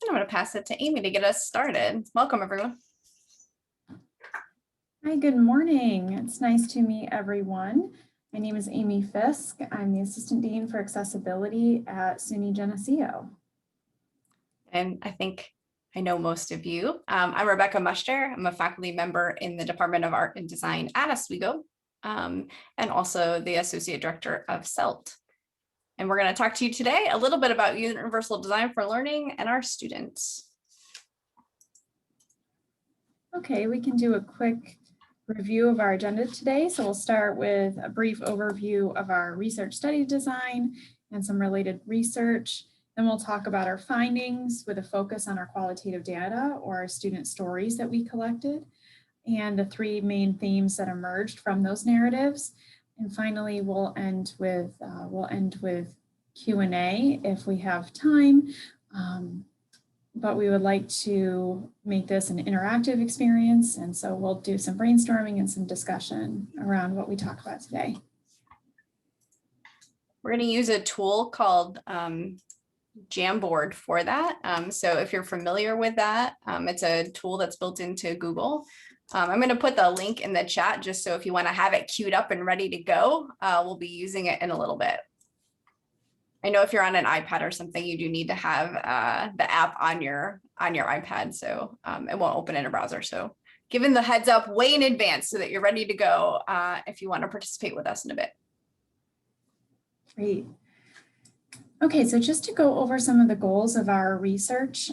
I'm going to pass it to Amy to get us started. Welcome, everyone. Hi, good morning. It's nice to meet everyone. My name is Amy Fisk. I'm the Assistant Dean for Accessibility at SUNY Geneseo. And I think I know most of you. I'm Rebecca Muster. I'm a faculty member in the Department of Art and Design at Oswego, and also the Associate Director of CELT. And we're going to talk to you today a little bit about universal design for learning and our students. Okay, we can do a quick review of our agenda today. So we'll start with a brief overview of our research study design and some related research. Then we'll talk about our findings with a focus on our qualitative data or our student stories that we collected and the three main themes that emerged from those narratives. And finally, we'll end with Q&A if we have time. But we would like to make this an interactive experience. And so we'll do some brainstorming and some discussion around what we talk about today. We're going to use a tool called Jamboard for that. So if you're familiar with that, it's a tool that's built into Google. I'm going to put the link in the chat just so if you want to have it queued up and ready to go, we'll be using it in a little bit. I know if you're on an iPad or something, you do need to have the app on your iPad, so it won't open in a browser. So given the heads up way in advance so that you're ready to go if you want to participate with us in a bit. Great. Okay, so just to go over some of the goals of our research,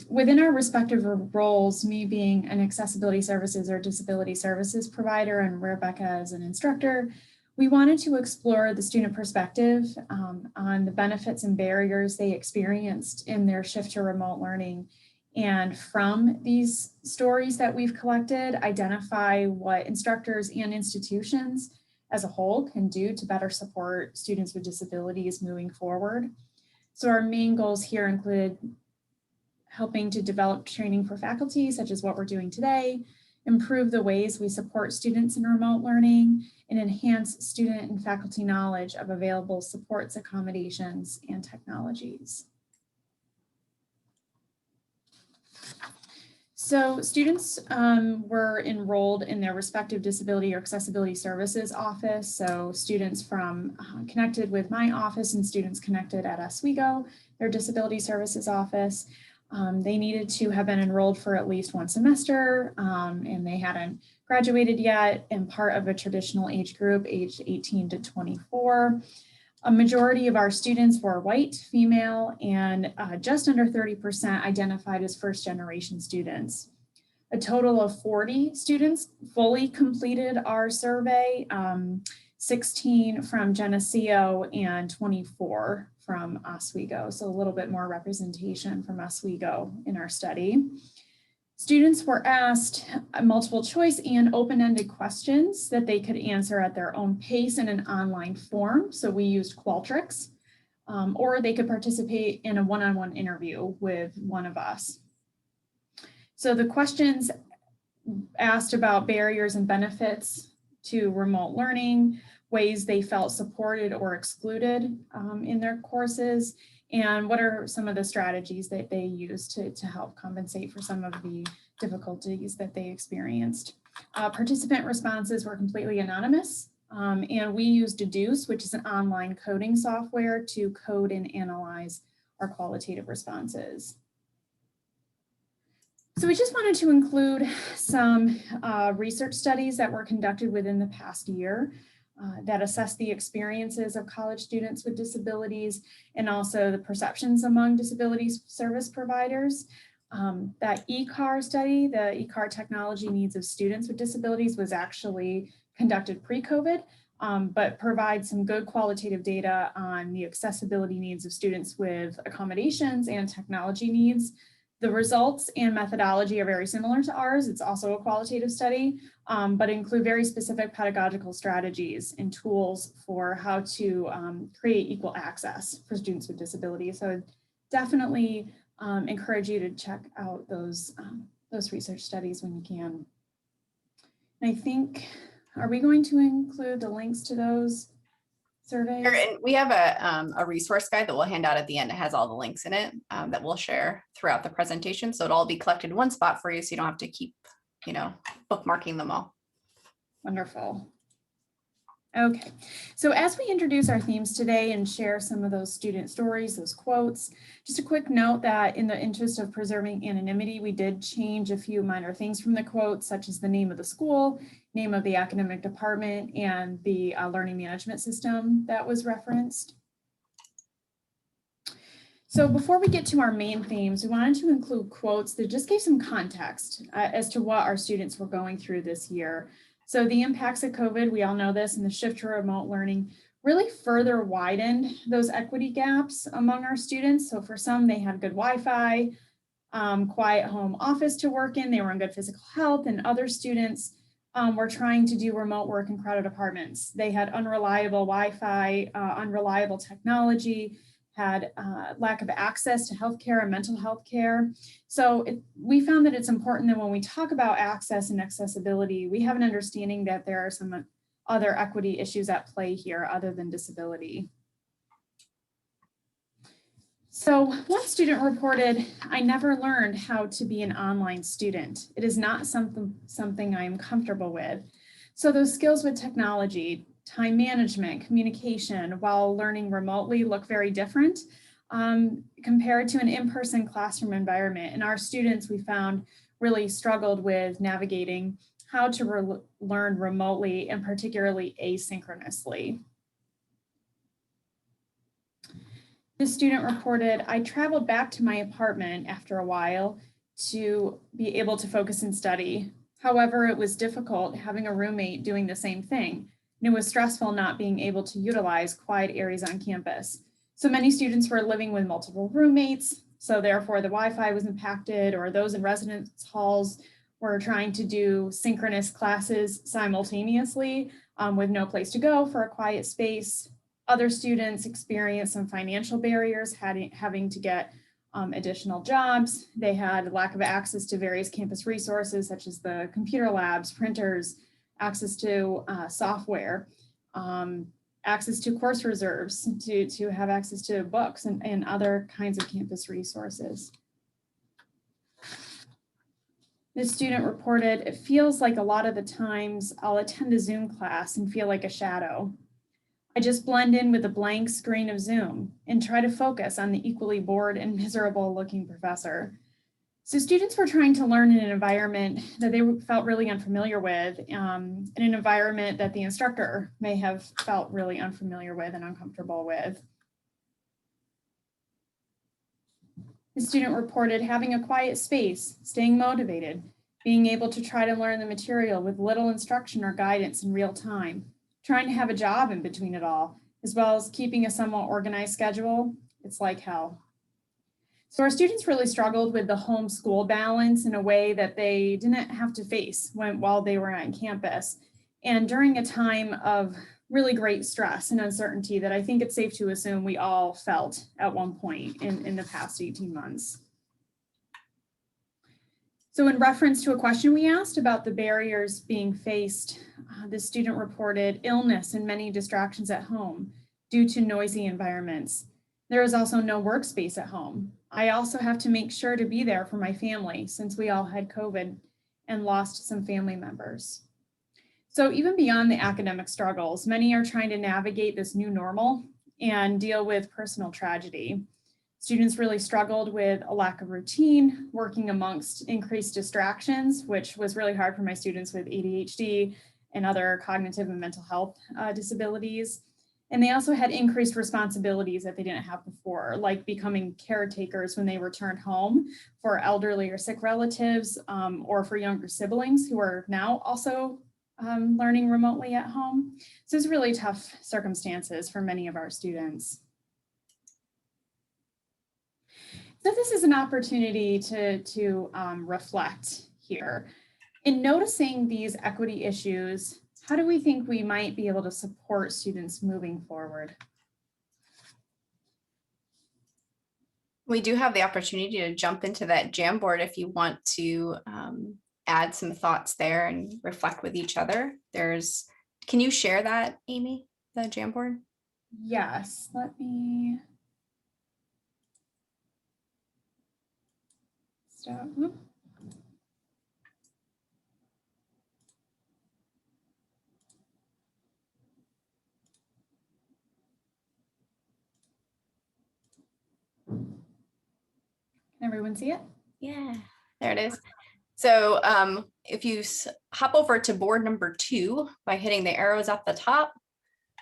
within our respective roles, me being an accessibility services or disability services provider and Rebecca as an instructor, we wanted to explore the student perspective on the benefits and barriers they experienced in their shift to remote learning. And from these stories that we've collected, identify what instructors and institutions as a whole can do to better support students with disabilities moving forward. So our main goals here included helping to develop training for faculty, such as what we're doing today, improve the ways we support students in remote learning, and enhance student and faculty knowledge of available supports, accommodations, and technologies. So students were enrolled in their respective disability or accessibility services office. So students from connected with my office and students connected at Oswego, their disability services office. They needed to have been enrolled for at least one semester and they hadn't graduated yet and part of a traditional age group aged 18 to 24. A majority of our students were white, female, and just under 30% identified as first generation students. A total of 40 students fully completed our survey, 16 from Geneseo and 24 from Oswego. So a little bit more representation from Oswego in our study. Students were asked multiple choice and open-ended questions that they could answer at their own pace in an online form. So we used Qualtrics, or they could participate in a one-on-one interview with one of us. So the questions asked about barriers and benefits to remote learning, ways they felt supported or excluded in their courses, and what are some of the strategies that they use to help compensate for some of the difficulties that they experienced. Participant responses were completely anonymous, and we used Deduce, which is an online coding software, to code and analyze our qualitative responses. So we just wanted to include some research studies that were conducted within the past year that assess the experiences of college students with disabilities and also the perceptions among disability service providers. That ECAR study, the ECAR technology needs of students with disabilities, was actually conducted pre-COVID, but provides some good qualitative data on the accessibility needs of students with accommodations and technology needs. The results and methodology are very similar to ours. It's also a qualitative study, but include very specific pedagogical strategies and tools for how to create equal access for students with disabilities. So definitely encourage you to check out those research studies when you can. And I think, are we going to include the links to those surveys? And we have a resource guide that we'll hand out at the end. It has all the links in it that we'll share throughout the presentation. So it'll all be collected in one spot for you, so you don't have to keep, bookmarking them all. Wonderful. Okay, so as we introduce our themes today and share some of those student stories, those quotes, just a quick note that in the interest of preserving anonymity, we did change a few minor things from the quotes, such as the name of the school, name of the academic department, and the learning management system that was referenced. So before we get to our main themes, we wanted to include quotes that just gave some context as to what our students were going through this year. So the impacts of COVID, we all know this, and the shift to remote learning really further widened those equity gaps among our students. So for some, they had good Wi-Fi, quiet home office to work in, they were in good physical health, and other students were trying to do remote work in crowded apartments. They had unreliable Wi-Fi, unreliable technology, had lack of access to healthcare and mental health care. So we found that it's important that when we talk about access and accessibility, we have an understanding that there are some other equity issues at play here other than disability. So one student reported, "I never learned how to be an online student. It is not something I am comfortable with." So those skills with technology, time management, communication, while learning remotely look very different compared to an in-person classroom environment. And our students, we found, really struggled with navigating how to learn remotely and particularly asynchronously. This student reported, "I traveled back to my apartment after a while to be able to focus and study. However, it was difficult having a roommate doing the same thing. And it was stressful not being able to utilize quiet areas on campus. So many students were living with multiple roommates, so therefore the Wi-Fi was impacted, or those in residence halls were trying to do synchronous classes simultaneously with no place to go for a quiet space. Other students experienced some financial barriers, having to get additional jobs. They had lack of access to various campus resources, such as the computer labs, printers, access to software, access to course reserves, to have access to books and other kinds of campus resources." This student reported, "It feels like a lot of the times I'll attend a Zoom class and feel like a shadow. I just blend in with the blank screen of Zoom and try to focus on the equally bored and miserable looking professor." So students were trying to learn in an environment that they felt really unfamiliar with, in an environment that the instructor may have felt really unfamiliar with and uncomfortable with. The student reported having a quiet space, staying motivated, being able to try to learn the material with little instruction or guidance in real time, trying to have a job in between it all, as well as keeping a somewhat organized schedule. It's like hell. So our students really struggled with the home-school balance in a way that they didn't have to face while they were on campus, and during a time of really great stress and uncertainty that I think it's safe to assume we all felt at one point in the past 18 months. So in reference to a question we asked about the barriers being faced, the student reported illness and many distractions at home due to noisy environments. There is also no workspace at home. I also have to make sure to be there for my family since we all had COVID and lost some family members. So even beyond the academic struggles, many are trying to navigate this new normal and deal with personal tragedy. Students really struggled with a lack of routine, working amongst increased distractions, which was really hard for my students with ADHD and other cognitive and mental health disabilities. And they also had increased responsibilities that they didn't have before, like becoming caretakers when they returned home for elderly or sick relatives, or for younger siblings who are now also learning remotely at home. So it's really tough circumstances for many of our students. So this is an opportunity to reflect here. In noticing these equity issues, how do we think we might be able to support students moving forward? We do have the opportunity to jump into that Jamboard if you want to add some thoughts there and reflect with each other. Can you share that, Amy, the Jamboard? Yes, let me stop. Can everyone see it? Yeah, there it is. So if you hop over to board number 2 by hitting the arrows at the top,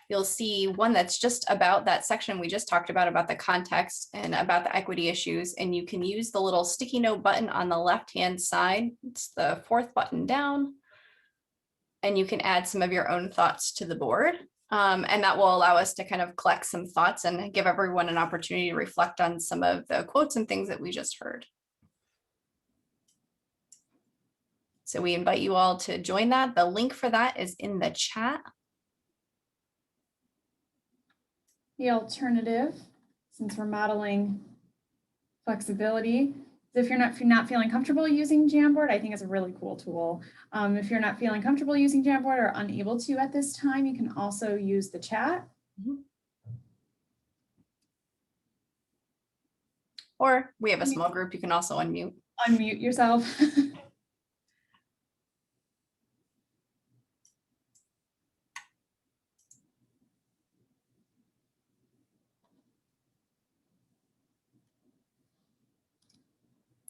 you'll see one that's just about that section we just talked about the context and about the equity issues. And you can use the little sticky note button on the left-hand side. It's the 4th button down. And you can add some of your own thoughts to the board. And that will allow us to kind of collect some thoughts and give everyone an opportunity to reflect on some of the quotes and things that we just heard. So we invite you all to join that. The link for that is in the chat. The alternative, since we're modeling flexibility, if you're not feeling comfortable using Jamboard, I think it's a really cool tool. If you're not feeling comfortable using Jamboard or unable to at this time, you can also use the chat. Or we have a small group, you can also unmute. Unmute yourself.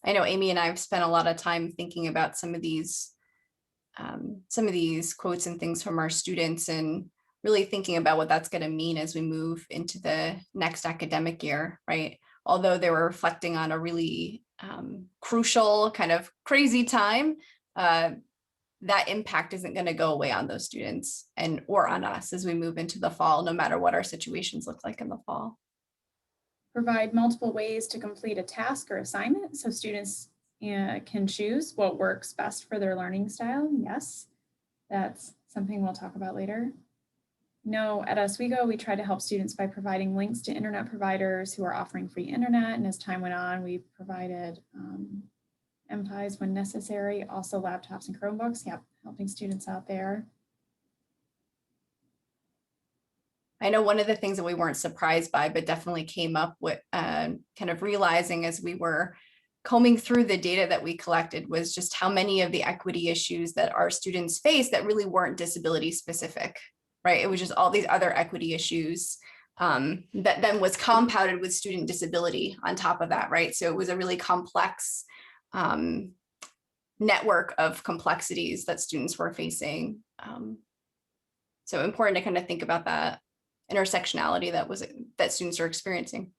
I know Amy and I have spent a lot of time thinking about some of these quotes and things from our students and really thinking about what that's going to mean as we move into the next academic year, right? Although they were reflecting on a really crucial kind of crazy time, that impact isn't going to go away on those students or on us as we move into the fall, no matter what our situations look like in the fall. Provide multiple ways to complete a task or assignment so students can choose what works best for their learning style. Yes, that's something we'll talk about later. No, at Oswego, we try to help students by providing links to internet providers who are offering free internet. And as time went on, we provided MPIs when necessary, also laptops and Chromebooks, yep, helping students out there. I know one of the things that we weren't surprised by, but definitely came up with kind of realizing as we were combing through the data that we collected was just how many of the equity issues that our students face that really weren't disability specific, right? It was just all these other equity issues that then was compounded with student disability on top of that, right? So it was a really complex network of complexities that students were facing. So important to kind of think about that intersectionality that students are experiencing.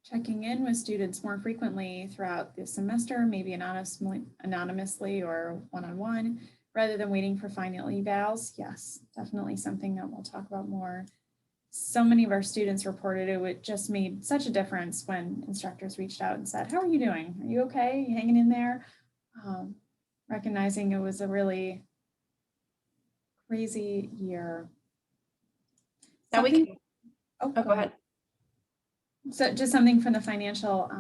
Checking in with students more frequently throughout the semester, maybe anonymously or one-on-one, rather than waiting for final evals. Yes, definitely something that we'll talk about more. So many of our students reported it just made such a difference when instructors reached out and said, how are you doing? Are you okay? Are you hanging in there? Recognizing it was a really crazy year. Now we can, go ahead. So just something from the financial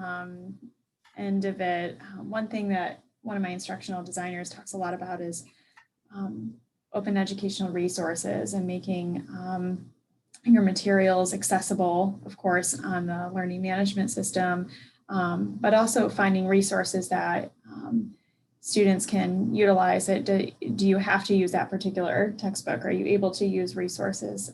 end of it. One thing that one of my instructional designers talks a lot about is open educational resources and making your materials accessible, of course, on the learning management system, but also finding resources that students can utilize it. Do you have to use that particular textbook? Are you able to use resources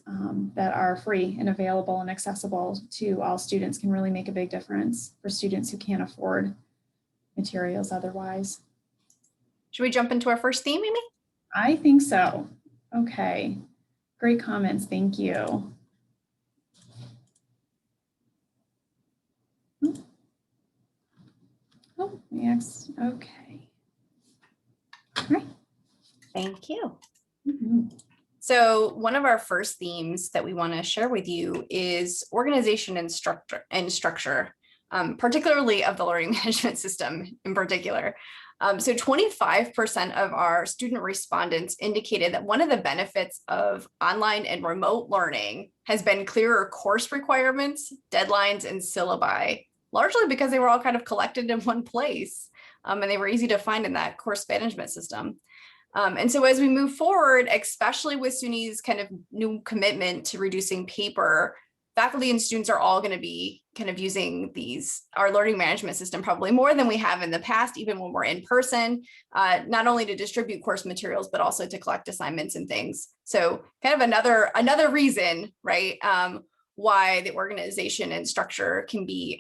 that are free and available and accessible to all students? Can really make a big difference for students who can't afford materials otherwise. Should we jump into our first theme, Amy? I think so. Okay, great comments, thank you. Oh, yes, okay. All right. Thank you. Mm-hmm. So one of our first themes that we want to share with you is organization and structure, particularly of the learning management system in particular. So 25% of our student respondents indicated that one of the benefits of online and remote learning has been clearer course requirements, deadlines, and syllabi, largely because they were all kind of collected in one place and they were easy to find in that course management system. And so as we move forward, especially with SUNY's kind of new commitment to reducing paper, faculty and students are all going to be kind of using our learning management system probably more than we have in the past, even when we're in person, not only to distribute course materials, but also to collect assignments and things. So kind of another reason, right, why the organization and structure can be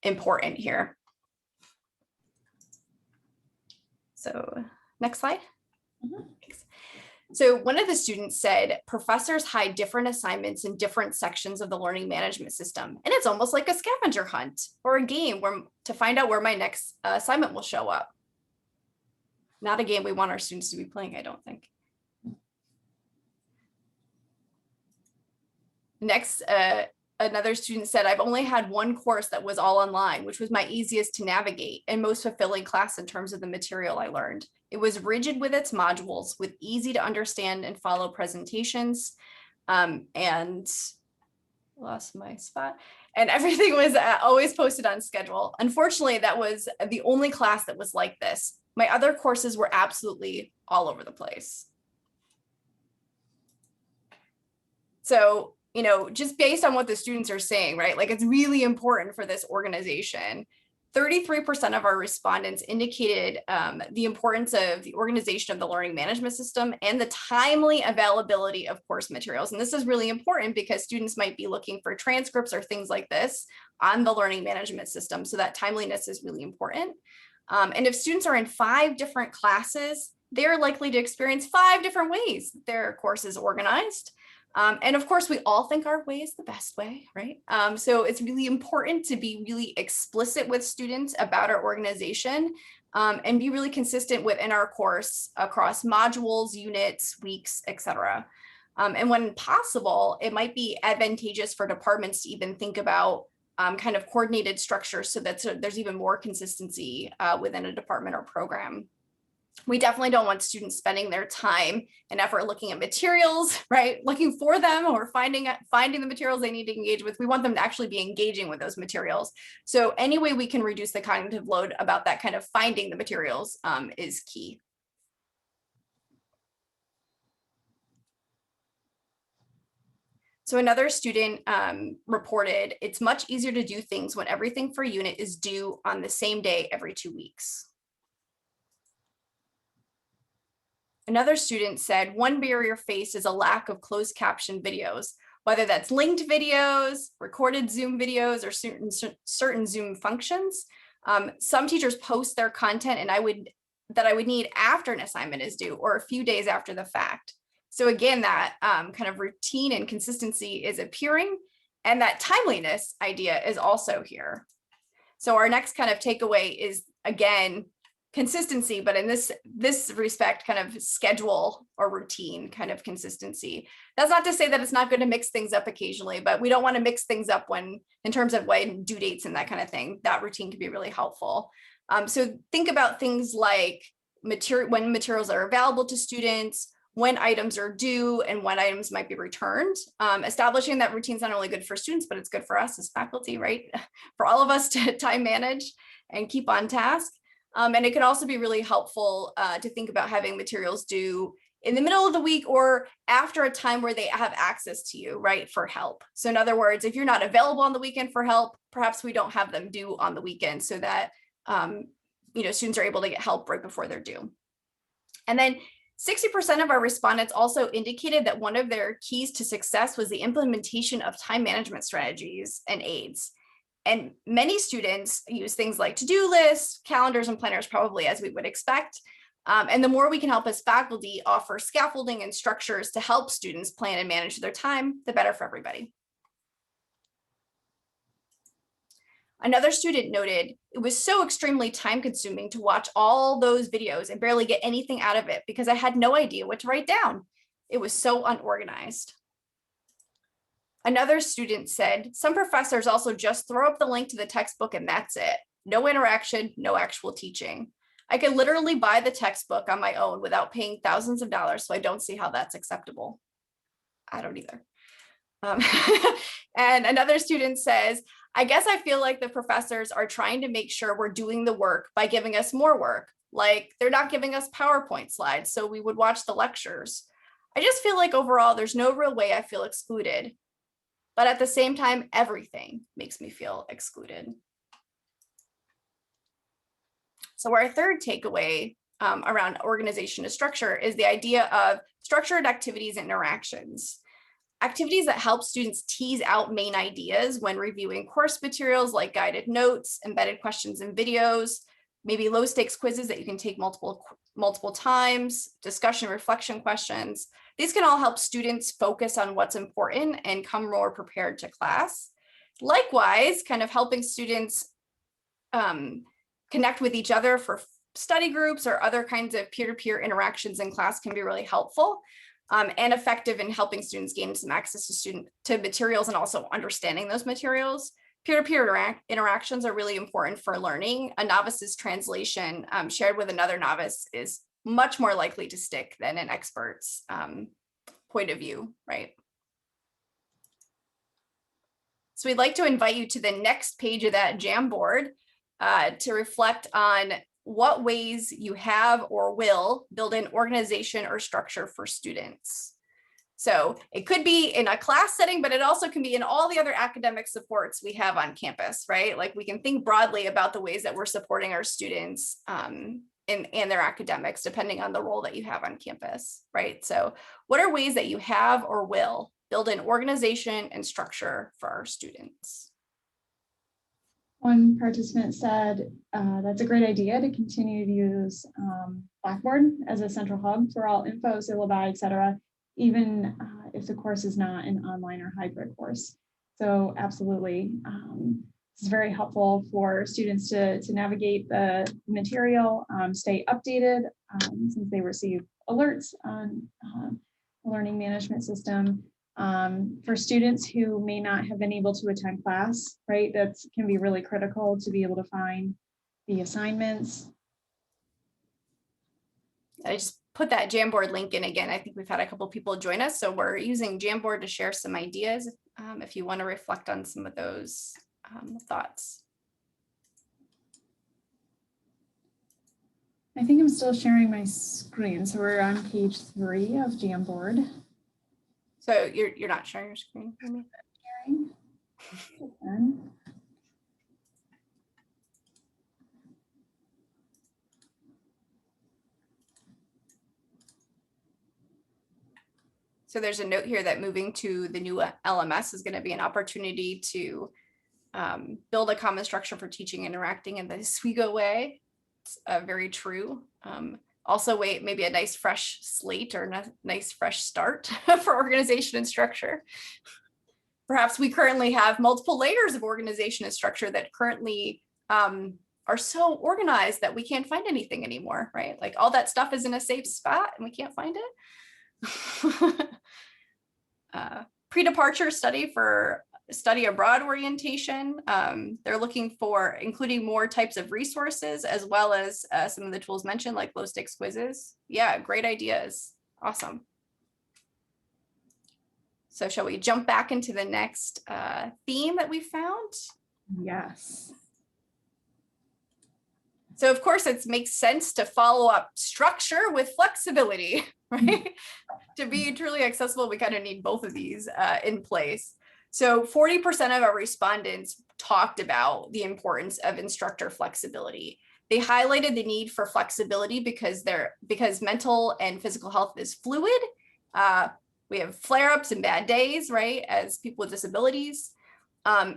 important here. So next slide. Mm-hmm. So one of the students said, professors hide different assignments in different sections of the learning management system. And it's almost like a scavenger hunt or a game to find out where my next assignment will show up. Not a game we want our students to be playing, I don't think. Next, another student said, I've only had one course that was all online, which was my easiest to navigate and most fulfilling class in terms of the material I learned. It was rigid with its modules, with easy to understand and follow presentations, and lost my spot. And everything was always posted on schedule. Unfortunately, that was the only class that was like this. My other courses were absolutely all over the place. So, you know, just based on what the students are saying, right? Like, it's really important for this organization. 33% of our respondents indicated the importance of the organization of the learning management system and the timely availability of course materials. And this is really important because students might be looking for transcripts or things like this on the learning management system. So that timeliness is really important. And if students are in 5 different classes, they're likely to experience 5 different ways their course is organized. And of course, we all think our way is the best way, right? So it's really important to be really explicit with students about our organization and be really consistent within our course across modules, units, weeks, etc. And when possible, it might be advantageous for departments to even think about kind of coordinated structures so that there's even more consistency within a department or program. We definitely don't want students spending their time and effort looking at materials, right? Looking for them or finding the materials they need to engage with. We want them to actually be engaging with those materials. So any way we can reduce the cognitive load about that kind of finding the materials is key. So another student reported, it's much easier to do things when everything for a unit is due on the same day every 2 weeks. Another student said, one barrier faced is a lack of closed caption videos, whether that's linked videos, recorded Zoom videos, or certain Zoom functions. Some teachers post their content and I would need after an assignment is due or a few days after the fact. So again, that kind of routine and consistency is appearing, and that timeliness idea is also here. So our next kind of takeaway is, again, consistency, but in this respect, kind of schedule or routine kind of consistency. That's not to say that it's not good to mix things up occasionally, but we don't want to mix things up when, in terms of when due dates and that kind of thing. That routine can be really helpful. So think about things like when materials are available to students, when items are due, and when items might be returned. Establishing that routine is not only good for students, but it's good for us as faculty, right? For all of us to time manage and keep on task. And it can also be really helpful to think about having materials due in the middle of the week or after a time where they have access to you, right, for help. So in other words, if you're not available on the weekend for help, perhaps we don't have them due on the weekend so that students are able to get help right before they're due. And then 60% of our respondents also indicated that one of their keys to success was the implementation of time management strategies and aids. And many students use things like to-do lists, calendars, and planners, probably as we would expect. And the more we can help as faculty offer scaffolding and structures to help students plan and manage their time, the better for everybody. Another student noted, it was so extremely time consuming to watch all those videos and barely get anything out of it because I had no idea what to write down. It was so unorganized. Another student said, some professors also just throw up the link to the textbook and that's it. No interaction, no actual teaching. I could literally buy the textbook on my own without paying thousands of dollars, so I don't see how that's acceptable. I don't either. And another student says, I guess I feel like the professors are trying to make sure we're doing the work by giving us more work, Like they're not giving us PowerPoint slides, so we would watch the lectures. I just feel like overall, there's no real way I feel excluded. But at the same time, everything makes me feel excluded. So our third takeaway around organization and structure is the idea of structured activities and interactions. Activities that help students tease out main ideas when reviewing course materials like guided notes, embedded questions and videos, maybe low stakes quizzes that you can take multiple times, discussion reflection questions. These can all help students focus on what's important and come more prepared to class. Likewise, kind of helping students connect with each other for study groups or other kinds of peer-to-peer interactions in class can be really helpful and effective in helping students gain some access to materials and also understanding those materials. Peer-to-peer interactions are really important for learning. A novice's translation shared with another novice is much more likely to stick than an expert's point of view, right? So we'd like to invite you to the next page of that Jamboard to reflect on what ways you have or will build an organization or structure for students. So it could be in a class setting, but it also can be in all the other academic supports we have on campus, right? Like we can think broadly about the ways that we're supporting our students and their academics, depending on the role that you have on campus, right? So what are ways that you have or will build an organization and structure for our students? One participant said, that's a great idea to continue to use Blackboard as a central hub for all info, syllabi, et cetera, even if the course is not an online or hybrid course. So absolutely, it's very helpful for students to navigate the material, stay updated since they receive alerts on the learning management system. For students who may not have been able to attend class, right? That can be really critical to be able to find the assignments. I just put that Jamboard link in again. I think we've had a couple people join us. So we're using Jamboard to share some ideas if you want to reflect on some of those thoughts. I think I'm still sharing my screen. So we're on page 3 of Jamboard. So you're not sharing your screen for me? Sharing. So there's a note here that moving to the new LMS is going to be an opportunity to build a common structure for teaching and interacting in the Oswego way. It's very true. Also, maybe a nice fresh slate or a nice fresh start for organization and structure. Perhaps we currently have multiple layers of organization and structure that currently are so organized that we can't find anything anymore, right? Like all that stuff is in a safe spot and we can't find it. Pre-departure study for study abroad orientation. They're looking for including more types of resources as well as some of the tools mentioned like low stakes quizzes. Yeah, great ideas. Awesome. So shall we jump back into the next theme that we found? Yes. So of course it makes sense to follow up structure with flexibility, right? To be truly accessible, we kind of need both of these in place. So 40% of our respondents talked about the importance of instructor flexibility. They highlighted the need for flexibility because mental and physical health is fluid. We have flare-ups and bad days, right, as people with disabilities.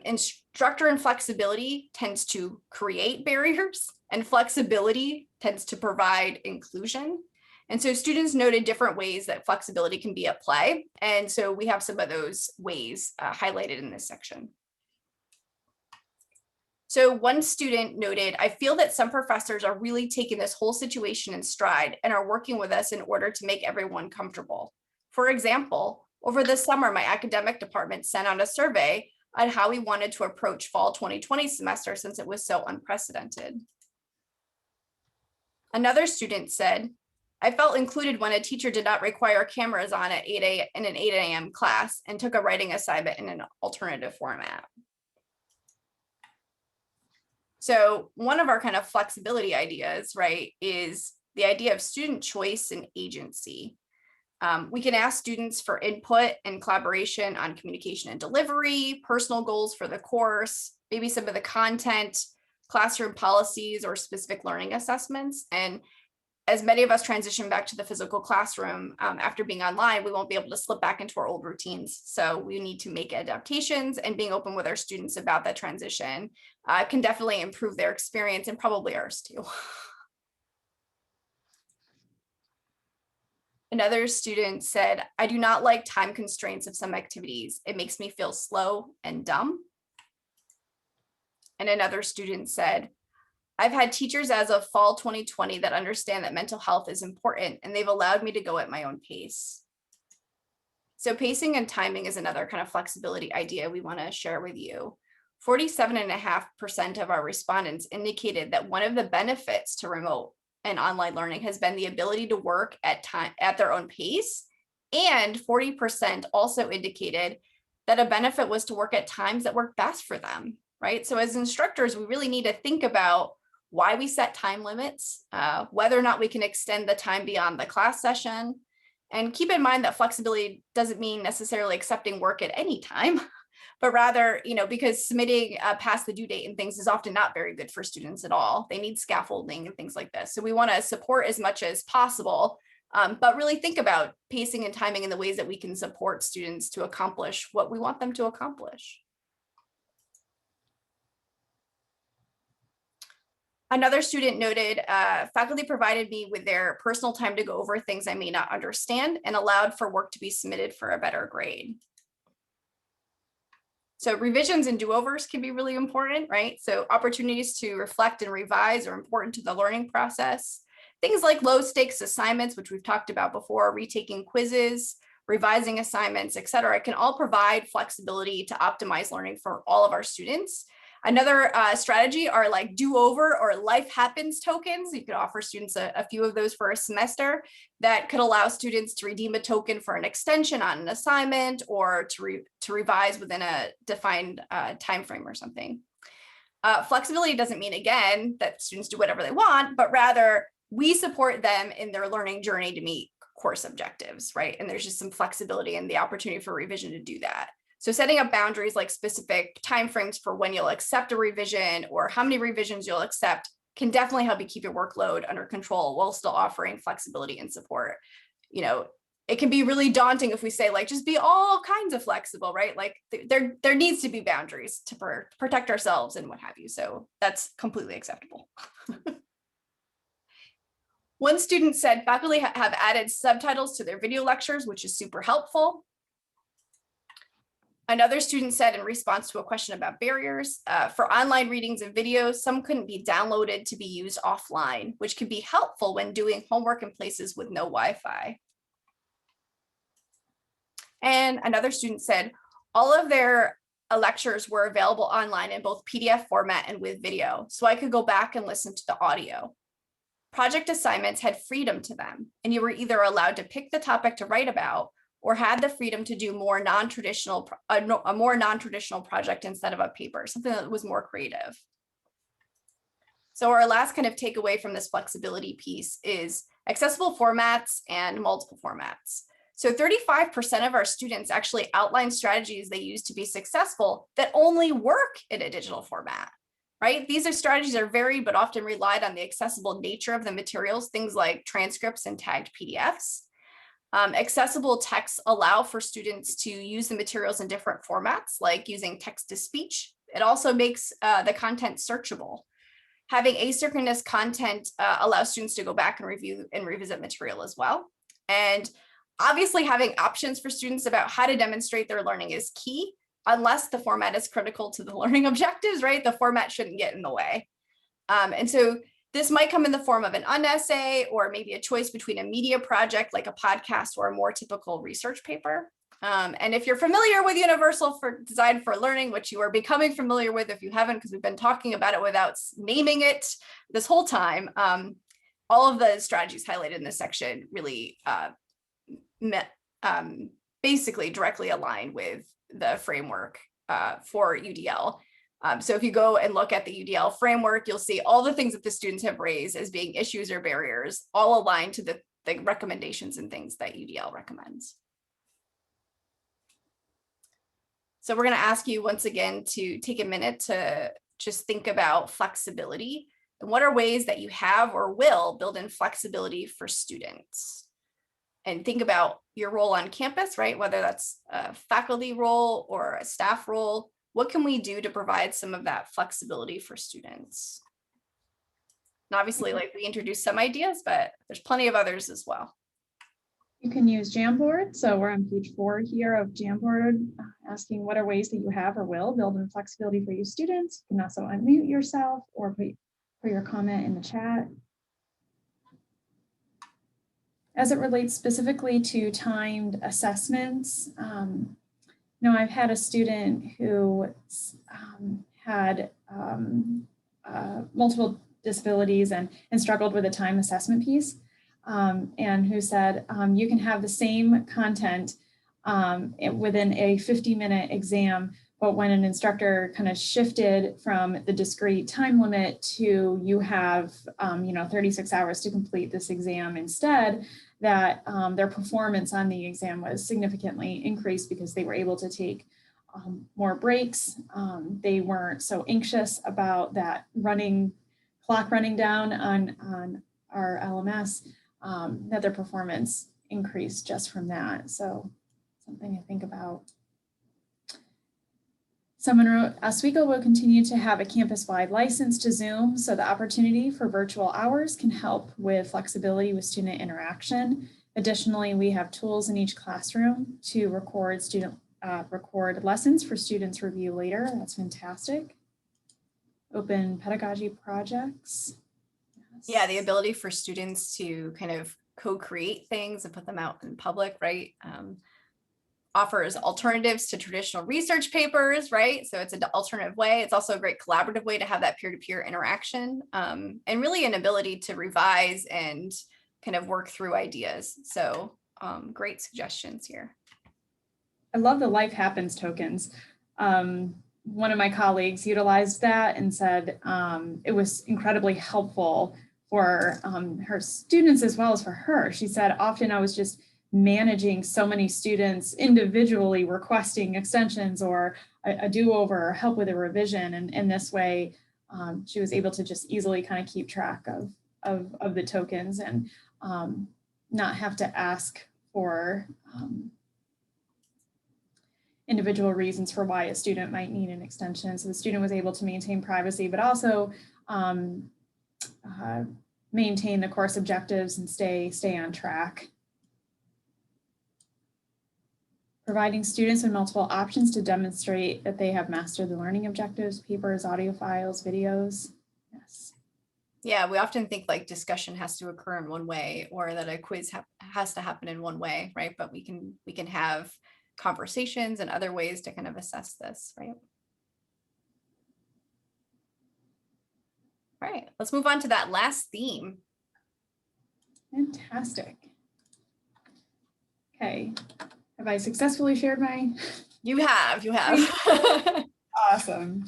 Instructor and flexibility tends to create barriers, and flexibility tends to provide inclusion. And so students noted different ways that flexibility can be at play. And so we have some of those ways highlighted in this section. So one student noted, I feel that some professors are really taking this whole situation in stride and are working with us in order to make everyone comfortable. For example, over the summer, my academic department sent out a survey on how we wanted to approach fall 2020 semester since it was so unprecedented. Another student said, I felt included when a teacher did not require cameras on at in an 8 a.m. class and took a writing assignment in an alternative format. So one of our kind of flexibility ideas, right, is the idea of student choice and agency. We can ask students for input and collaboration on communication and delivery, personal goals for the course, maybe some of the content, classroom policies, or specific learning assessments. And as many of us transition back to the physical classroom after being online, we won't be able to slip back into our old routines. So we need to make adaptations, and being open with our students about that transition can definitely improve their experience and probably ours too. Another student said, I do not like time constraints of some activities. It makes me feel slow and dumb. And another student said, I've had teachers as of fall 2020 that understand that mental health is important, and they've allowed me to go at my own pace. So pacing and timing is another kind of flexibility idea we want to share with you. 47.5% of our respondents indicated that one of the benefits to remote and online learning has been the ability to work at their own pace. And 40% also indicated that a benefit was to work at times that work best for them, right? So as instructors, we really need to think about why we set time limits, whether or not we can extend the time beyond the class session. And keep in mind that flexibility doesn't mean necessarily accepting work at any time, but rather, because submitting past the due date and things is often not very good for students at all. They need scaffolding and things like this. So we want to support as much as possible, but really think about pacing and timing in the ways that we can support students to accomplish what we want them to accomplish. Another student noted, faculty provided me with their personal time to go over things I may not understand and allowed for work to be submitted for a better grade. So revisions and do-overs can be really important, right? So opportunities to reflect and revise are important to the learning process. Things like low stakes assignments, which we've talked about before, retaking quizzes, revising assignments, et cetera, can all provide flexibility to optimize learning for all of our students. Another strategy are like do-over or life happens tokens. You could offer students a few of those for a semester that could allow students to redeem a token for an extension on an assignment or to revise within a defined time frame or something. Flexibility doesn't mean, again, that students do whatever they want, but rather we support them in their learning journey to meet course objectives, right? And there's just some flexibility and the opportunity for revision to do that. So setting up boundaries like specific timeframes for when you'll accept a revision or how many revisions you'll accept can definitely help you keep your workload under control while still offering flexibility and support. It can be really daunting if we say like, just be all kinds of flexible, right? Like there needs to be boundaries to protect ourselves and what have you. So that's completely acceptable. One student said faculty have added subtitles to their video lectures, which is super helpful. Another student said in response to a question about barriers, for online readings and videos, some couldn't be downloaded to be used offline, which can be helpful when doing homework in places with no Wi-Fi. And another student said all of their lectures were available online in both PDF format and with video, so I could go back and listen to the audio. Project assignments had freedom to them, and you were either allowed to pick the topic to write about or had the freedom to do a more non-traditional project instead of a paper, something that was more creative. So our last kind of takeaway from this flexibility piece is accessible formats and multiple formats. So 35% of our students actually outline strategies they use to be successful that only work in a digital format, right? These strategies are varied, but often relied on the accessible nature of the materials, things like transcripts and tagged PDFs. Accessible texts allow for students to use the materials in different formats, like using text to speech. It also makes the content searchable. Having asynchronous content allows students to go back and review and revisit material as well. And obviously having options for students about how to demonstrate their learning is key, unless the format is critical to the learning objectives, right? The format shouldn't get in the way. And so this might come in the form of an unessay or maybe a choice between a media project like a podcast or a more typical research paper. And if you're familiar with Universal Design for Learning, which you are becoming familiar with if you haven't, because we've been talking about it without naming it this whole time, all of the strategies highlighted in this section really basically directly align with the framework for UDL. So if you go and look at the UDL framework, you'll see all the things that the students have raised as being issues or barriers, all aligned to the recommendations and things that UDL recommends. So we're going to ask you once again to take a minute to just think about flexibility and what are ways that you have or will build in flexibility for students. And think about your role on campus, right? Whether that's a faculty role or a staff role, what can we do to provide some of that flexibility for students? And obviously, like, we introduced some ideas, but there's plenty of others as well. You can use Jamboard. So we're on page 4 here of Jamboard, asking what are ways that you have or will build in flexibility for your students. You can also unmute yourself or put your comment in the chat. As it relates specifically to timed assessments, I've had a student who had multiple disabilities and struggled with a time assessment piece, and who said, you can have the same content within a 50-minute exam, but when an instructor kind of shifted from the discrete time limit to you have 36 hours to complete this exam instead, that their performance on the exam was significantly increased because they were able to take more breaks. They weren't so anxious about that clock running down on our LMS, that their performance increased just from that. So something to think about. Someone wrote, Oswego will continue to have a campus-wide license to Zoom, so the opportunity for virtual hours can help with flexibility with student interaction. Additionally, we have tools in each classroom to record lessons for students' review later. That's fantastic. Open pedagogy projects. Yes. Yeah, the ability for students to kind of co-create things and put them out in public, right? Offers alternatives to traditional research papers, right? So it's an alternative way. It's also a great collaborative way to have that peer-to-peer interaction, and really an ability to revise and kind of work through ideas. So great suggestions here. I love the Life Happens tokens. One of my colleagues utilized that and said it was incredibly helpful for her students as well as for her. She said, often I was just managing so many students individually requesting extensions or a do-over or help with a revision. And in this way, she was able to just easily kind of keep track of the tokens and not have to ask for individual reasons for why a student might need an extension. So the student was able to maintain privacy, but also maintain the course objectives and stay on track. Providing students with multiple options to demonstrate that they have mastered the learning objectives, papers, audio files, videos. Yes. Yeah, we often think like discussion has to occur in one way or that a quiz has to happen in one way, right? But we can have conversations and other ways to kind of assess this, right? All right, let's move on to that last theme. Fantastic. Okay. Have I successfully shared my? You have. Awesome.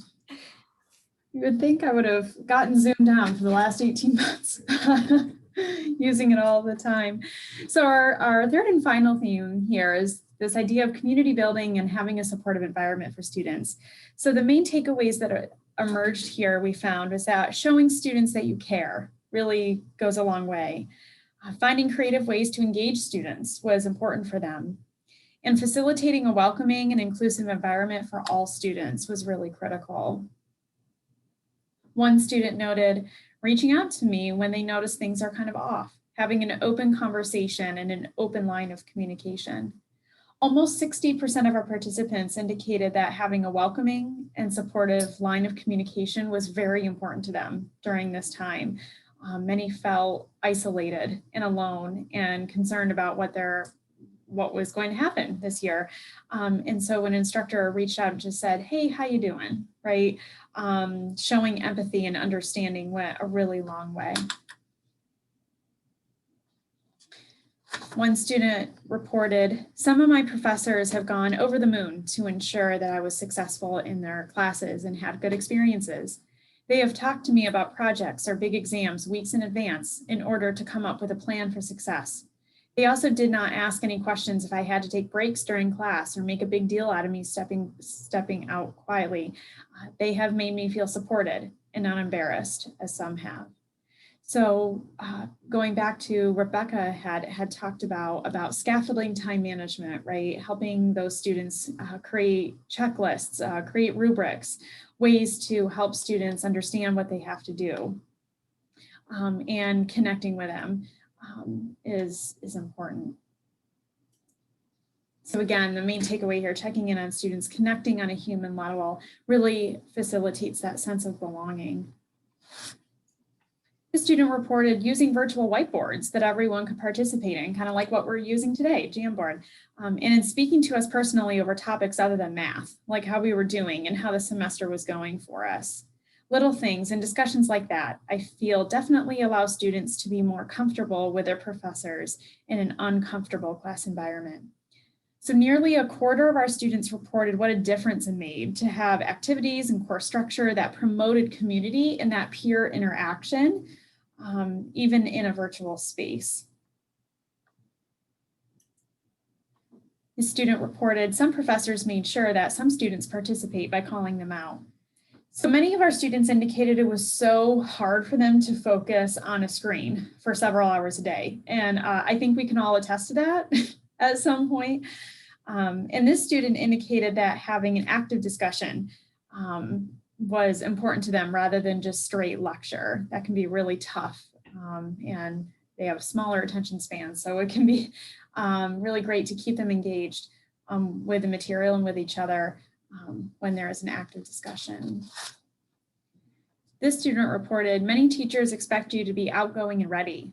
You would think I would have gotten zoomed down for the last 18 months, using it all the time. So our third and final theme here is this idea of community building and having a supportive environment for students. So the main takeaways that emerged here we found was that showing students that you care really goes a long way. Finding creative ways to engage students was important for them. And facilitating a welcoming and inclusive environment for all students was really critical. One student noted, reaching out to me when they notice things are kind of off, having an open conversation and an open line of communication. Almost 60% of our participants indicated that having a welcoming and supportive line of communication was very important to them during this time. Many felt isolated and alone and concerned about what was going to happen this year. And so when an instructor reached out and just said, hey, how you doing, right? Showing empathy and understanding went a really long way. One student reported, "Some of my professors have gone over the moon to ensure that I was successful in their classes and had good experiences. They have talked to me about projects or big exams weeks in advance in order to come up with a plan for success. They also did not ask any questions if I had to take breaks during class or make a big deal out of me stepping out quietly. They have made me feel supported and not embarrassed, as some have." So going back to Rebecca had talked about scaffolding time management, right? Helping those students create checklists, create rubrics, ways to help students understand what they have to do, and connecting with them is important. So again, the main takeaway here, checking in on students, connecting on a human level, really facilitates that sense of belonging. The student reported using virtual whiteboards that everyone could participate in, kind of like what we're using today, Jamboard, and in speaking to us personally over topics other than math, like how we were doing and how the semester was going for us. Little things and discussions like that, I feel, definitely allow students to be more comfortable with their professors in an uncomfortable class environment. So nearly a quarter of our students reported what a difference it made to have activities and course structure that promoted community and that peer interaction, even in a virtual space. The student reported some professors made sure that some students participate by calling them out. So many of our students indicated it was so hard for them to focus on a screen for several hours a day. And I think we can all attest to that at some point. And this student indicated that having an active discussion was important to them rather than just straight lecture. That can be really tough, and they have smaller attention spans. So it can be really great to keep them engaged with the material and with each other when there is an active discussion. This student reported, "Many teachers expect you to be outgoing and ready.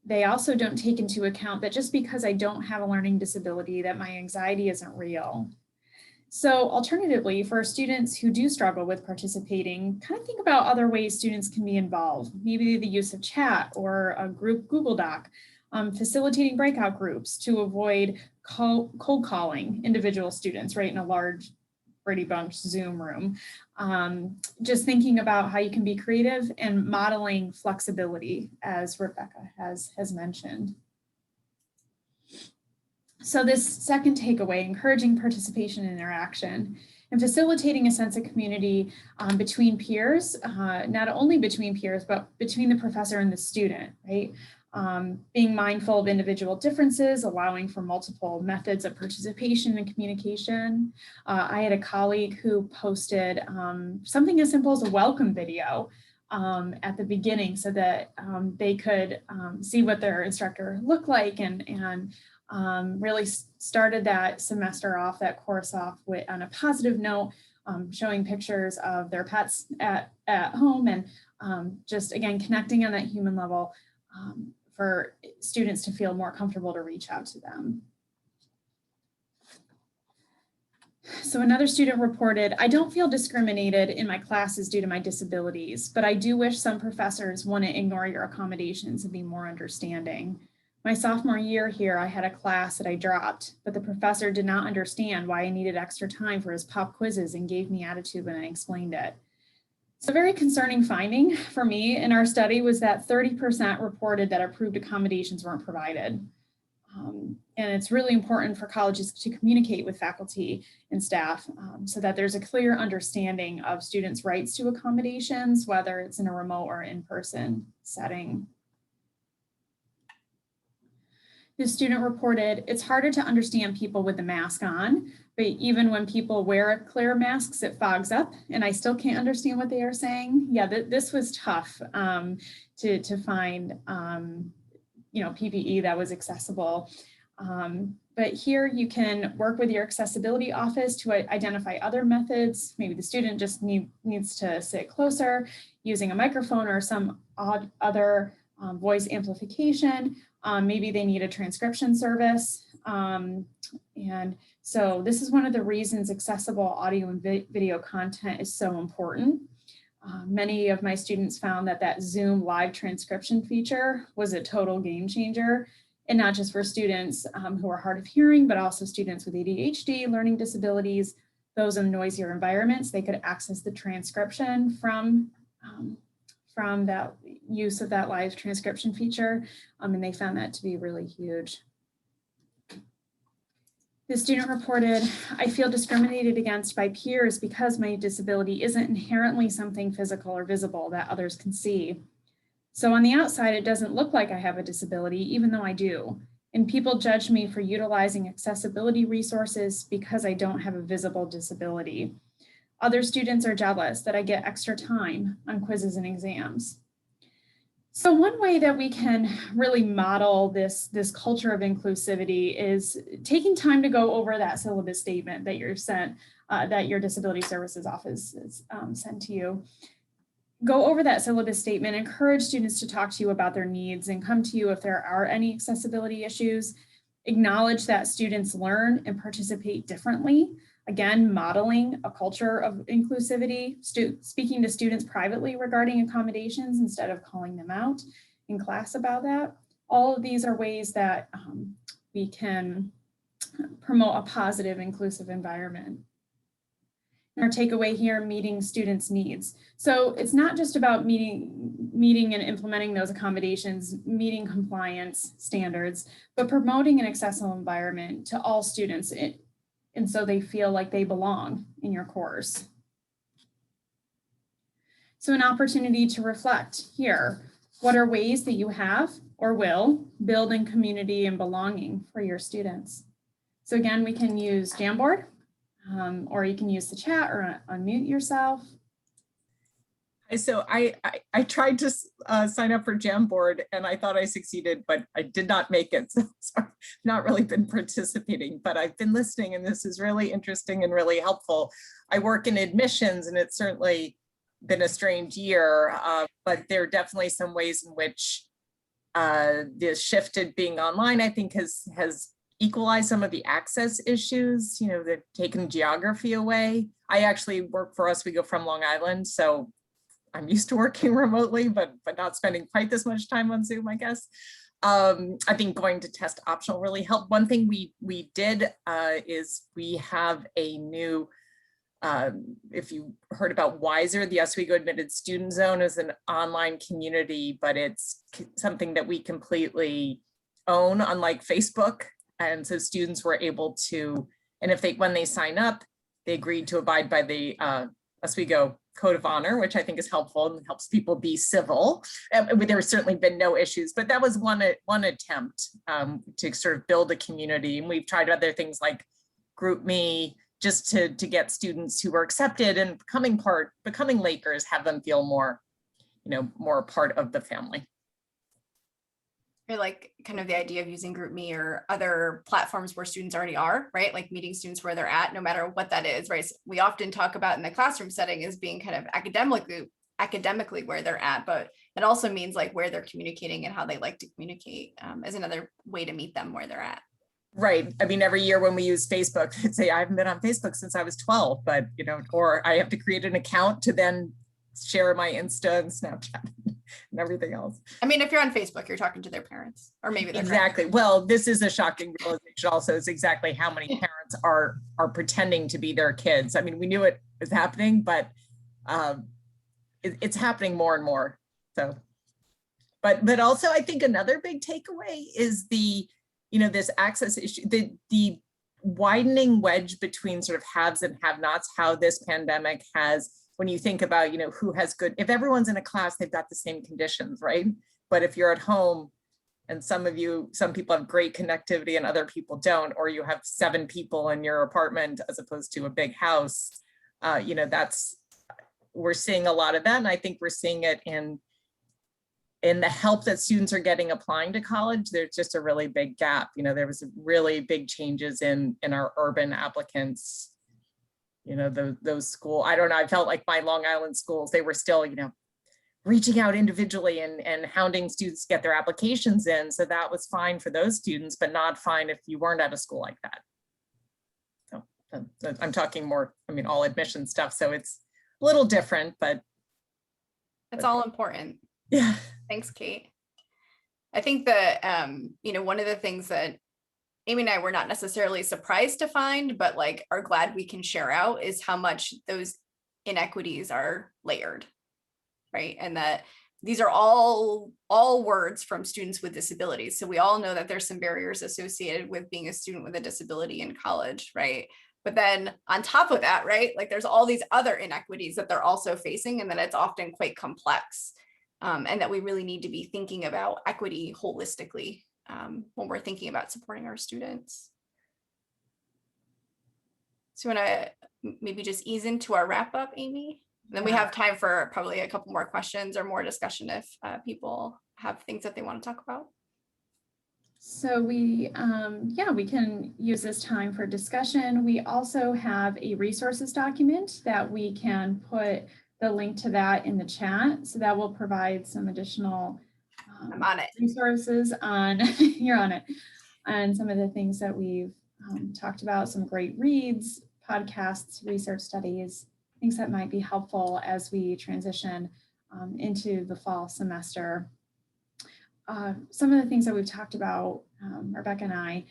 They also don't take into account that just because I don't have a learning disability, that my anxiety isn't real." So alternatively, for students who do struggle with participating, kind of think about other ways students can be involved. Maybe the use of chat or a group Google Doc, facilitating breakout groups to avoid cold calling individual students, right, in a large Brady Bunch Zoom room. Just thinking about how you can be creative and modeling flexibility, as Rebecca has mentioned. So this second takeaway, encouraging participation and interaction and facilitating a sense of community between peers, not only between peers, but between the professor and the student, right? Being mindful of individual differences, allowing for multiple methods of participation and communication. I had a colleague who posted something as simple as a welcome video at the beginning so that they could see what their instructor looked like, and really started that semester off, that course off on a positive note, showing pictures of their pets at home, and just again connecting on that human level for students to feel more comfortable to reach out to them. So another student reported, "I don't feel discriminated in my classes due to my disabilities, but I do wish some professors wouldn't ignore your accommodations and be more understanding. My sophomore year here, I had a class that I dropped, but the professor did not understand why I needed extra time for his pop quizzes and gave me attitude when I explained it." So a very concerning finding for me in our study was that 30% reported that approved accommodations weren't provided. And it's really important for colleges to communicate with faculty and staff so that there's a clear understanding of students' rights to accommodations, whether it's in a remote or in-person setting. The student reported, "It's harder to understand people with the mask on, but even when people wear clear masks, it fogs up and I still can't understand what they are saying." Yeah, this was tough to find PPE that was accessible. But here you can work with your accessibility office to identify other methods. Maybe the student just needs to sit closer using a microphone or some other voice amplification. Maybe they need a transcription service. And so this is one of the reasons accessible audio and video content is so important. Many of my students found that Zoom live transcription feature was a total game changer. and not just for students who are hard of hearing, but also students with ADHD, learning disabilities, those in noisier environments. They could access the transcription from that use of that live transcription feature, and they found that to be really huge. The student reported, I feel discriminated against by peers because my disability isn't inherently something physical or visible that others can see. So on the outside, it doesn't look like I have a disability, even though I do. And people judge me for utilizing accessibility resources because I don't have a visible disability. Other students are jealous that I get extra time on quizzes and exams. So one way that we can really model this culture of inclusivity is taking time to go over that syllabus statement that you're sent, that your Disability Services Office is sent to you. Go over that syllabus statement, encourage students to talk to you about their needs and come to you if there are any accessibility issues. Acknowledge that students learn and participate differently. Again, modeling a culture of inclusivity, speaking to students privately regarding accommodations instead of calling them out in class about that. All of these are ways that we can promote a positive, inclusive environment. And our takeaway here, meeting students' needs. So it's not just about meeting and implementing those accommodations, meeting compliance standards, but promoting an accessible environment to all students, and so they feel like they belong in your course. So an opportunity to reflect here. What are ways that you have or will build in community and belonging for your students? So again, we can use Jamboard, or you can use the chat or unmute yourself. So I tried to sign up for Jamboard and I thought I succeeded, but I did not make it. So I've not really been participating, but I've been listening and this is really interesting and really helpful. I work in admissions and it's certainly been a strange year, but there are definitely some ways in which the shift to being online, I think has equalized some of the access issues, you know, they've taken geography away. I actually work for Oswego from Long Island, so I'm used to working remotely, but not spending quite this much time on Zoom, I guess. I think going to test optional really helped. One thing we did is we have a new, if you heard about Wiser, the Oswego Admitted Student Zone is an online community, but it's something that we completely own, unlike Facebook. And so students were able to, and if when they sign up, they agreed to abide by the Oswego Code of Honor, which I think is helpful and helps people be civil. There's certainly been no issues, but that was one attempt to sort of build a community. And we've tried other things like GroupMe, just to get students who were accepted and becoming Lakers, have them feel more, more a part of the family. Or like kind of the idea of using GroupMe or other platforms where students already are, right? Like meeting students where they're at, no matter what that is, right? So we often talk about in the classroom setting as being kind of academically where they're at, but it also means like where they're communicating and how they like to communicate as another way to meet them where they're at. Right. I mean, every year when we use Facebook, they'd say, I haven't been on Facebook since I was 12, but, or I have to create an account to then share my Insta and Snapchat and everything else. I mean, if you're on Facebook, you're talking to their parents or maybe their exactly. friends. Well, this is a shocking realization also, is exactly how many parents are pretending to be their kids. I mean, we knew it was happening, but it's happening more and more. So, but also I think another big takeaway is the, this access issue, the widening wedge between sort of haves and have-nots, how this pandemic has, when you think about, who has good, if everyone's in a class, they've got the same conditions, right? But if you're at home and some people have great connectivity and other people don't, or you have 7 people in your apartment as opposed to a big house, we're seeing a lot of that. And I think we're seeing it in the help that students are getting applying to college. There's just a really big gap. There was really big changes in our urban applicants. Those school, I don't know, I felt like my Long Island schools, they were still, reaching out individually and hounding students to get their applications in. So that was fine for those students, but not fine if you weren't at a school like that. So I'm talking more, all admission stuff. So it's a little different, but. It's all important. Yeah. Thanks, Kate. I think that, one of the things that Amy and I were not necessarily surprised to find, but like are glad we can share out is how much those inequities are layered, right? And that these are all words from students with disabilities. So we all know that there's some barriers associated with being a student with a disability in college, right? But then on top of that, right, like there's all these other inequities that they're also facing, and that it's often quite complex, and that we really need to be thinking about equity holistically when we're thinking about supporting our students. So you want to maybe just ease into our wrap up, Amy? And then we have time for probably a couple more questions or more discussion if people have things that they want to talk about. So we can use this time for discussion. We also have a resources document that we can put the link to that in the chat. So that will provide some additional I'm on it. Resources on, you're on it, and some of the things that we've talked about, some great reads, podcasts, research studies, things that might be helpful as we transition into the fall semester. Some of the things that we've talked about, Rebecca and I,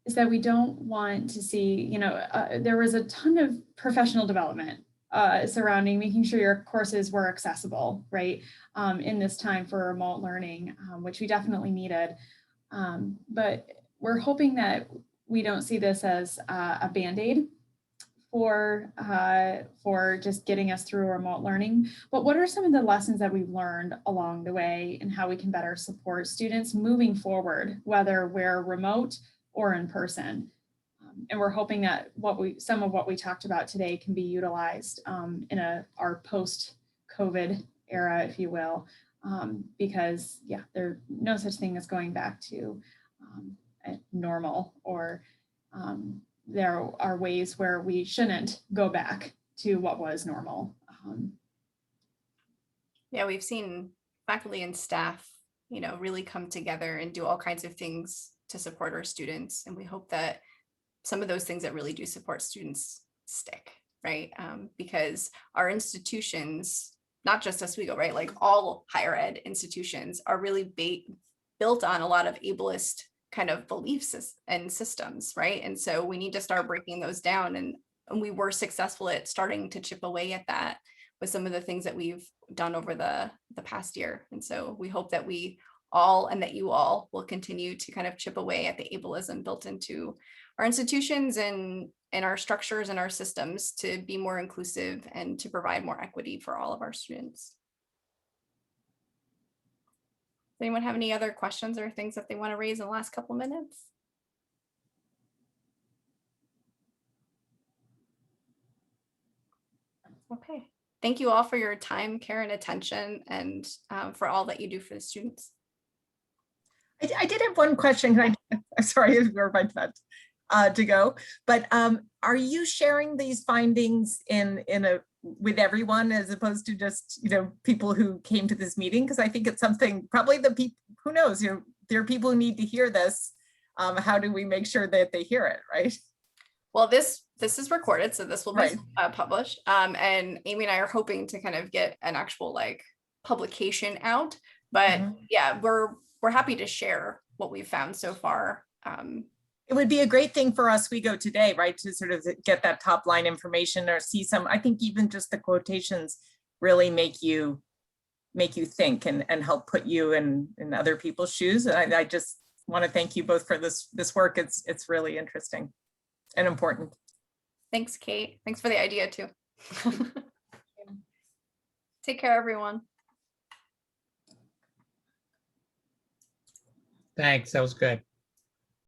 is that we don't want to see, there was a ton of professional development surrounding making sure your courses were accessible, right, in this time for remote learning, which we definitely needed. But we're hoping that we don't see this as a Band-Aid for just getting us through remote learning. But what are some of the lessons that we've learned along the way and how we can better support students moving forward, whether we're remote or in person? And we're hoping that some of what we talked about today can be utilized in our post-COVID era, if you will, because there's no such thing as going back to normal, or there are ways where we shouldn't go back to what was normal. Yeah, we've seen faculty and staff, really come together and do all kinds of things to support our students. And we hope that some of those things that really do support students stick, right? Because our institutions, not just Oswego, right? Like all higher ed institutions are really built on a lot of ableist kind of beliefs and systems, right? And so we need to start breaking those down. And we were successful at starting to chip away at that with some of the things that we've done over the past year. And so we hope that we all, and that you all, will continue to kind of chip away at the ableism built into our institutions and our structures and our systems to be more inclusive and to provide more equity for all of our students. Does anyone have any other questions or things that they want to raise in the last couple minutes? Okay. Thank you all for your time, care, and attention, and for all that you do for the students. I did have one question. I'm sorry, we're about to go, but are you sharing these findings with everyone as opposed to just people who came to this meeting? Because I think it's something probably the people, who knows, there are people who need to hear this. How do we make sure that they hear it, right? Well, this is recorded, so this will be published. And Amy and I are hoping to kind of get an actual publication out. But yeah, we're happy to share what we've found so far. It would be a great thing for Oswego today, right, to sort of get that top line information or see some. I think even just the quotations really make you think and help put you in other people's shoes. And I just want to thank you both for this work. It's really interesting and important. Thanks, Kate. Thanks for the idea too. Take care, everyone. Thanks, that was good.